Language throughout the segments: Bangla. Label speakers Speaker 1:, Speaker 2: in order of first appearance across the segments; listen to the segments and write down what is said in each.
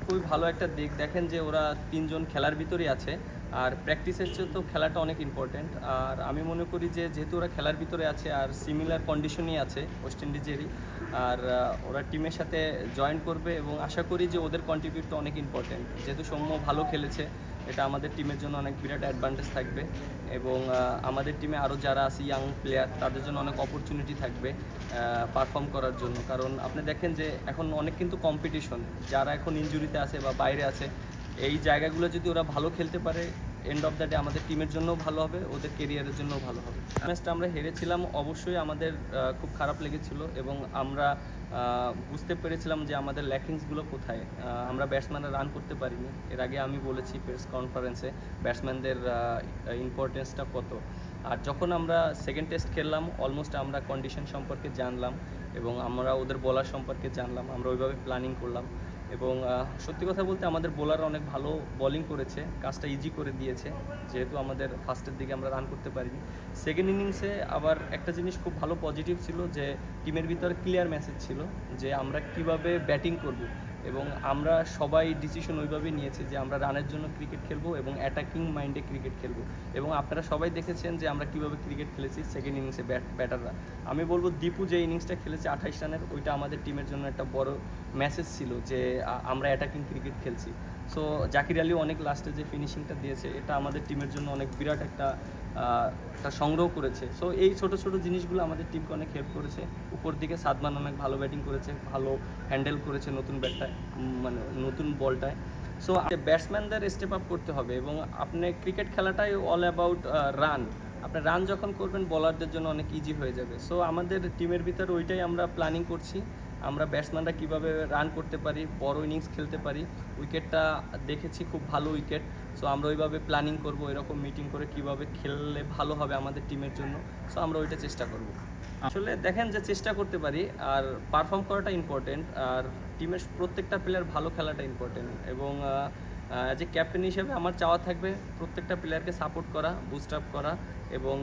Speaker 1: খুবই ভালো একটা দিক। দেখেন যে ওরা ৩ জন খেলার ভিতরেই আছে, আর প্র্যাকটিসের চেয়ে তো খেলাটা অনেক ইম্পর্ট্যান্ট। আর আমি মনে করি যে যেহেতু ওরা খেলার ভিতরে আছে আর সিমিলার কন্ডিশনই আছে ওয়েস্ট ইন্ডিজেরই, আর ওরা টিমের সাথে জয়েন করবে এবং আশা করি যে ওদের কন্ট্রিবিউটটা অনেক ইম্পর্ট্যান্ট। যেহেতু সৌম্য ভালো খেলেছে, এটা আমাদের টিমের জন্য অনেক বিরাট অ্যাডভান্টেজ থাকবে এবং আমাদের টিমে আরও যারা আছে ইয়াং প্লেয়ার, তাদের জন্য অনেক অপরচুনিটি থাকবে পারফর্ম করার জন্য। কারণ আপনি দেখেন যে এখন অনেক কিন্তু কম্পিটিশন, যারা এখন ইনজুরিতে আছে বা বাইরে আছে, এই জায়গাগুলো যদি ওরা ভালো খেলতে পারে, এন্ড অফ দ্য ডে আমাদের টিমের জন্যও ভালো হবে, ওদের কেরিয়ারের জন্যও ভালো হবে। ম্যাচটা আমরা হেরেছিলাম, অবশ্যই আমাদের খুব খারাপ লেগেছিল এবং আমরা বুঝতে পেরেছিলাম যে আমাদের ল্যাকিংসগুলো কোথায়। আমরা ব্যাটসম্যানরা রান করতে পারিনি। এর আগে আমি বলেছি প্রেস কনফারেন্সে ব্যাটসম্যানদের ইম্পর্টেন্সটা কত। আর যখন আমরা সেকেন্ড টেস্ট খেললাম, অলমোস্ট আমরা কন্ডিশন সম্পর্কে জানলাম এবং আমরা ওদের বোলার সম্পর্কে জানলাম, আমরা ওইভাবে প্ল্যানিং করলাম এবং সত্যি কথা বলতে আমাদের বোলার অনেক ভালো বোলিং করেছে, কাজটা ইজি করে দিয়েছে। যেহেতু আমাদের ফার্স্টের দিকে আমরা রান করতে পারিনি, সেকেন্ড ইনিংসে আবার একটা জিনিস খুব ভালো পজিটিভ ছিল যে টিমের ভিতরে ক্লিয়ার মেসেজ ছিল যে আমরা কিভাবে ব্যাটিং করব এবং আমরা সবাই ডিসিশন ওইভাবেই নিয়েছি যে আমরা রানের জন্য ক্রিকেট খেলবো এবং অ্যাটাকিং মাইন্ডে ক্রিকেট খেলবো। এবং আপনারা সবাই দেখেছেন যে আমরা কীভাবে ক্রিকেট খেলেছি সেকেন্ড ইনিংসে ব্যাটাররা। আমি বলবো দীপু যে ইনিংসটা খেলেছে 28 রানের, ওইটা আমাদের টিমের জন্য একটা বড় মেসেজ ছিল যে আমরা অ্যাটাকিং ক্রিকেট খেলছি। সো জাকির আলী অনেক লাস্টে যে ফিনিশিংটা দিয়েছে, এটা আমাদের টিমের জন্য অনেক বিরাট একটা সংগ্রহ করেছে। সো এই ছোট ছোট জিনিসগুলো আমাদের টিমকে অনেক হেল্প করেছে। উপর দিকে সাদমান অনেক ভালো ব্যাটিং করেছে, ভালো হ্যান্ডেল করেছে নতুন ব্যাটটায়, মানে নতুন বলটায়। সো ব্যাটসম্যানদের স্টেপ আপ করতে হবে এবং আপনি ক্রিকেট খেলাটাই অল অ্যাবাউট রান। আপনি রান যখন করবেন, বলারদের জন্য অনেক ইজি হয়ে যাবে। সো আমাদের টিমের ভিতরে ওইটাই আমরা প্ল্যানিং করছি, আমরা ব্যাটসম্যানরা কীভাবে রান করতে পারি, বড় ইনিংস খেলতে পারি। উইকেটটা দেখেছি খুব ভালো উইকেট, সো আমরা ওইভাবে প্ল্যানিং করব, এরকম মিটিং করে কীভাবে খেললে ভালো হবে আমাদের টিমের জন্য। সো আমরা ওইটা চেষ্টা করব। আসলে দেখেন যে চেষ্টা করতে পারি, আর পারফর্ম করাটা ইম্পর্টেন্ট, আর টিমের প্রত্যেকটা প্লেয়ার ভালো খেলাটা ইম্পর্টেন্ট। এবং যে ক্যাপ্টেন হিসেবে আমার চাওয়া থাকবে প্রত্যেকটা প্লেয়ারকে সাপোর্ট করা, বুস্ট আপ করা এবং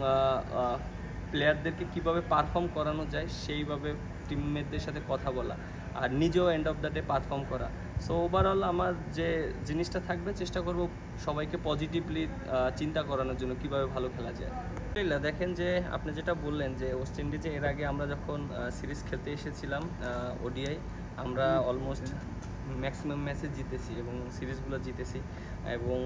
Speaker 1: প্লেয়ারদেরকে কীভাবে পারফর্ম করানো যায় সেইভাবে টিমমেটদের সাথে কথা বলা, আর নিজেও end of the day perform করা। সো ওভারঅল আমার যে জিনিসটা থাকবে, চেষ্টা করব সবাইকে পজিটিভলি চিন্তা করানোর জন্য কীভাবে ভালো খেলা যায়। দেখেন যে আপনি যেটা বললেন যে ওয়েস্ট ইন্ডিজে এর আগে আমরা যখন সিরিজ খেলতে এসেছিলাম ওডিআই, আমরা অলমোস্ট ম্যাক্সিমাম ম্যাচে জিতেছি এবং সিরিজগুলো জিতেছি। এবং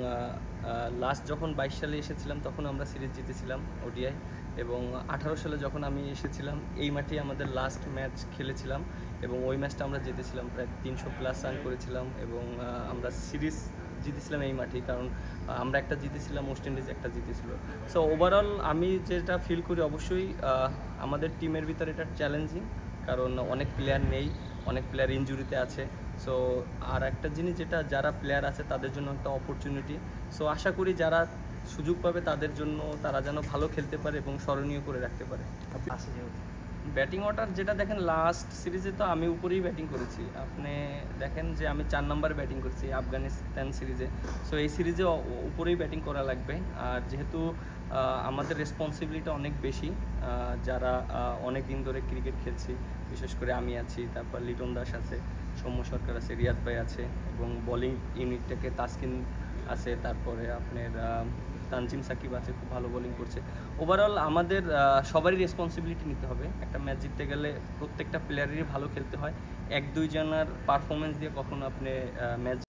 Speaker 1: লাস্ট যখন 22 সালে এসেছিলাম তখন আমরা সিরিজ জিতেছিলাম ওডিআই, এবং 18 সালে যখন আমি এসেছিলাম এই মাঠেই আমাদের লাস্ট ম্যাচ খেলেছিলাম এবং ওই ম্যাচটা আমরা জিতেছিলাম, প্রায় 300+ রান করেছিলাম এবং আমরা সিরিজ জিতেছিলাম এই মাঠেই, কারণ আমরা একটা জিতেছিলাম, ওয়েস্ট ইন্ডিজ একটা জিতেছিল। সো ওভারঅল আমি যেটা ফিল করি, অবশ্যই আমাদের টিমের ভিতরে এটা চ্যালেঞ্জিং, কারণ অনেক প্লেয়ার নেই, অনেক প্লেয়ার ইনজুরিতে আছে। সো আর একটা জিনিস যেটা, যারা প্লেয়ার আছে তাদের জন্য একটা অপরচুনিটি। সো আশা করি যারা সুযোগ পাবে তাদের জন্য, তারা যেন ভালো খেলতে পারে এবং স্মরণীয় করে রাখতে পারে। ব্যাটিং অর্ডার যেটা দেখেন, লাস্ট সিরিজে তো আমি উপরেই ব্যাটিং করেছি। আপনি দেখেন যে আমি 4 নম্বরে ব্যাটিং করছি আফগানিস্তান সিরিজে। সো এই সিরিজে উপরেই ব্যাটিং করা লাগবে। আর যেহেতু আমাদের রেসপন্সিবিলিটি অনেক বেশি, যারা অনেক দিন ধরে ক্রিকেট খেলছি, বিশেষ করে আমি আছি, তারপর লিটন দাস আছে, সৌম্য সরকার আছে, রিয়াদ ভাই আছে এবং বোলিং ইউনিট থেকে তাসকিন আছে, তারপরে আপনার তানজিম সাকিব আছে, খুব ভালো বোলিং করছে। ওভারঅল আমাদের সবারই রেসপন্সিবিলিটি নিতে হবে। একটা ম্যাচ জিততে গেলে প্রত্যেকটা প্লেয়ারেরই ভালো খেলতে হয়, 1-2 জনের পারফরমেন্স দিয়ে কখনো আপনি ম্যাচ